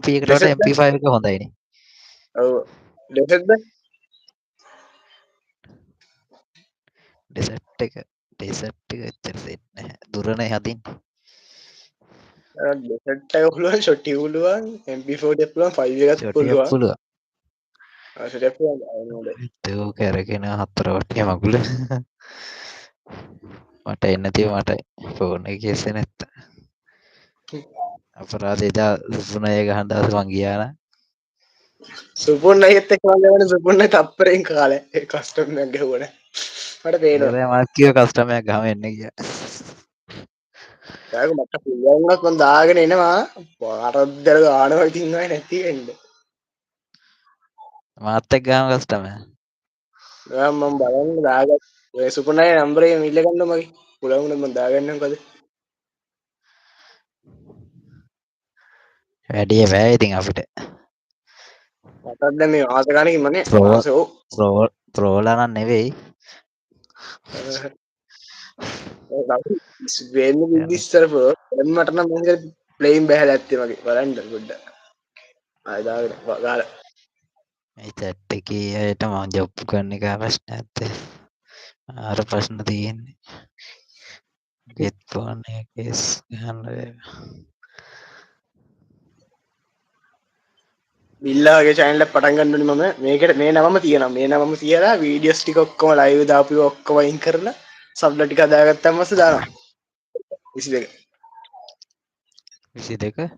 එකට වට dessert MP5 එක හොඳයිනේ. ඔව් ඩෙසර්ට්ද ඩෙසර්ට් එක එච්චර සෙට් නැහැ. දුරනේ හදින්නේ. ඩෙසර්ට් එක පුළුවන් ෂොටි පුළුවන් MP4 එකක් පුළුවන් 5 එකක් ෂොටි එකක් පුළුවන් පුළුවන්. ෂොටි එකක් පුළුවන් ආයෙත් ඒක කරගෙන 4 වටේ මගුල. මට එන්න තියෙව මට ෆෝන් එක කෙසේ නැත්ත. අපරාධ එදා සුපුන ඒ ගහන දවස් මං ගියා නම් සුපුන් අයියත් එක්ක මම යවන සුපුන් අයි තප්පරෙන් කාලේ ඒ කස්ටම් එකක් ගැහුවනේ මට පේනවා ඒකයි මම කිව්ව කස්ටමර් එකක් ගහම එන්න කියලා. ඒක මට පුළුවන් වුණත් මම දාගෙන එනවා පාරද්දල ගානවා ඉතින් ආයේ නැති වෙන්නේ මාත් එක්ක ගහම කස්ටමර්. දැන් මම බලන්න දාගත්ත ඔය සුපුන් අයි නම්බරේ මිල්ල ගන්න මගේ පුළුවන් වුණත් මම දාගන්නම් කද වැඩිය බෑ ඉතින් අපිට. මටත් දැන් මේ මාස ගානකින් මනේ ප්‍රෝ මාසෙ ඔව් ප්‍රෝලා නම් නෙවෙයි. වෙන්න විදිස්සර බ්‍රෝ දැන් මට නම් මම ප්ලේන් බහැලා ඇත්තේ මගේ බලන්න පොඩ්ඩක් ආය දාගෙන ගාලා මේ chat එකේ අයට මම ජොබ් කරන එක ප්‍රශ්න නැත්තේ. අර ප්‍රශ්න තියෙන්නේ. get phone එකේ ගහන්න බිල්ලාගේ channel එක පටන් ගන්න ඕනේ මම මේකට මේ නමම තියනවා මේ නමම තියලා වීඩියෝස් ටික ඔක්කොම ලයිව් දාපු ඔක්කොම අයින් කරලා සබ්ලා ටික හදාගත්තාම පස්සේ දානවා 22 22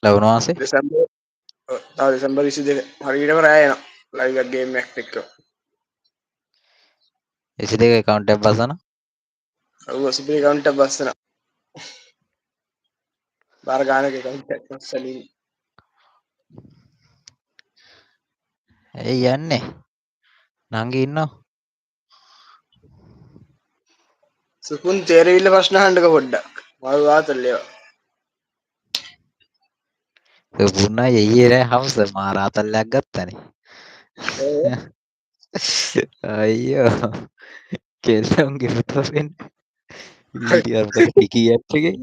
ලබන මාසේ දෙසැම්බර් තව දෙසැම්බර් 22 හරියටම රෑ එනවා ලයිව් එකක් ගේම් එකක් එක්ක 22 account එකක් බසන ඔව් සුපිරි කවුන්ට් එක බස්සනවා බාර ගානක කවුන්ට් එකක් බස්සලින් ඇයි යන්නේ නංගි ඉන්නව සුපුන් තේරවිල්ල ප්‍රශ්න අහන්නක පොඩ්ඩක් මල් වාතල්ලේවා පුන්නයි ඊයේ රෑ හවස මා රාතල්ලයක් ගත්තනේ අයියෝ කෙල්ලොන්ගේ ෆොටෝ වෙන්න වීඩියෝ මොකද ටිකී ඇප් එකේ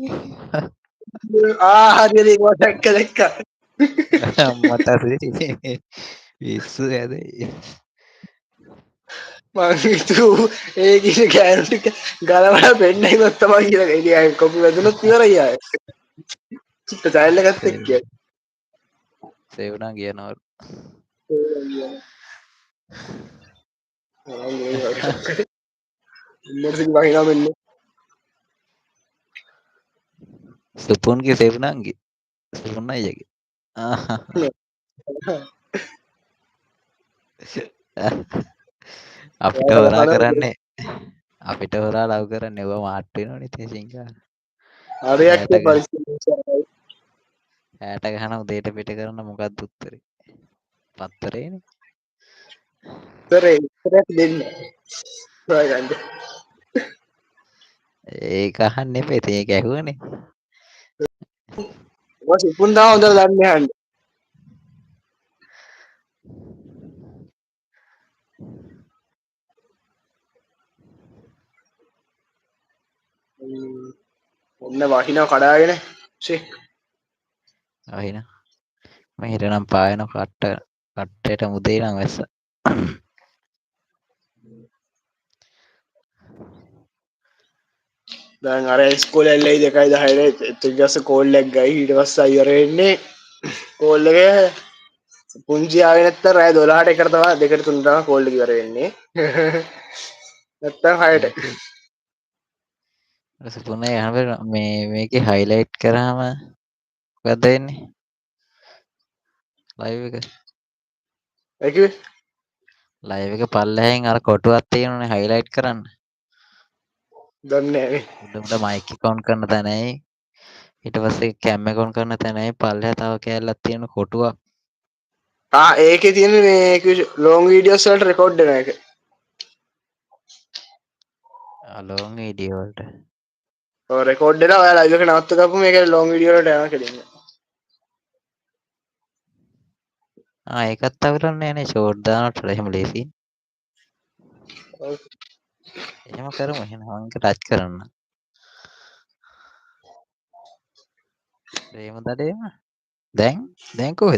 හරි ඒක දැක්ක දැක්කා අම්මට පිස්සු හැදෙයි මං හිතුව ඒ කියන ගෑනු ටික ගලවලා පෙන්නයිවත් තමයි කියලා ඉතින් ආයෙ කොපි වැදුනොත් ඉවරයි ආයෙ චිත්ත චැනල් එකත් එක්ක සේවනා කියනවා ඉන්නර්සින් වහිනා මෙන්න සුපුන්ගේ සේවනාන්ගේ සුපුන් අයියගේ අපිට හොරා කරන්නේ අපිට හොරා ලව් කරන්නේ ඔබ මාට් වෙනවනේ ඉතින් සිංහල හරියක් රෑට පරිස්සම් රෑට ගහන උදේට පිට කරන මොකක්ද උත්තරේ පත්තරේනේ උත්තරයක් දෙන්න හොයාගන්න ඒක අහන්න එපා ඉතින් ඒක ඇහුවනේ ඔය සුපුන් තාම හොඳට දන්නේ නැහැ ඔන්න වහිනවා කඩාගෙන ෂේ අහින මෙහෙට නම් පායන කට්ටයට මුදේ නම් වැස්ස දැන් අර ඉස්කෝලේ ඇල්ලයි 2:10ට ඊට පස්සේ කෝල් එකක් ගයි ඊට පස්සේ අයියර එන්නේ කෝල් එක පුංචි ආවේ නැත්තම් රෑ 12ට එකට තමයි 2ට 3ට තමයි කෝල් එක ඉවර වෙන්නේ නැත්තම් 6ට පුනේ යහබ මේකේ හයිලයිට් කරාම මොකක්ද වෙන්නේ ලයිව් එක ඒ කිව්වේ ලයිව් එක පල්ලෙහෙන් අර කොටුවක් තියෙනනේ හයිලයිට් කරන්න දන්නේ නැහැ උඩ මයික් එක ඔන් කරන තැනයි ඊට පස්සේ කැම් එක ඔන් කරන තැනයි පල්ලෙහා තව කෑල්ලක් තියෙන කොටුවක් ඒකේ තියෙන මේ ලොං වීඩියෝස් වලට රෙකෝඩ් වෙන එක ලොං වීඩියෝ වලට ඔය රෙකෝඩ් වෙලා ඔයා ලයිව් එක නවත්ත ගපුවම මේක ලොං වීඩියෝ වලට යනවා කෙලින්ම ඒකත් අවුලන්නේ නේ ෂෝට් දානට එහෙම ලේසි ඔව් එහෙම කරමු එහෙනම් අංක ටච් කරන්න ප්‍රේම දඩේම දැන් දැන් කොහෙද?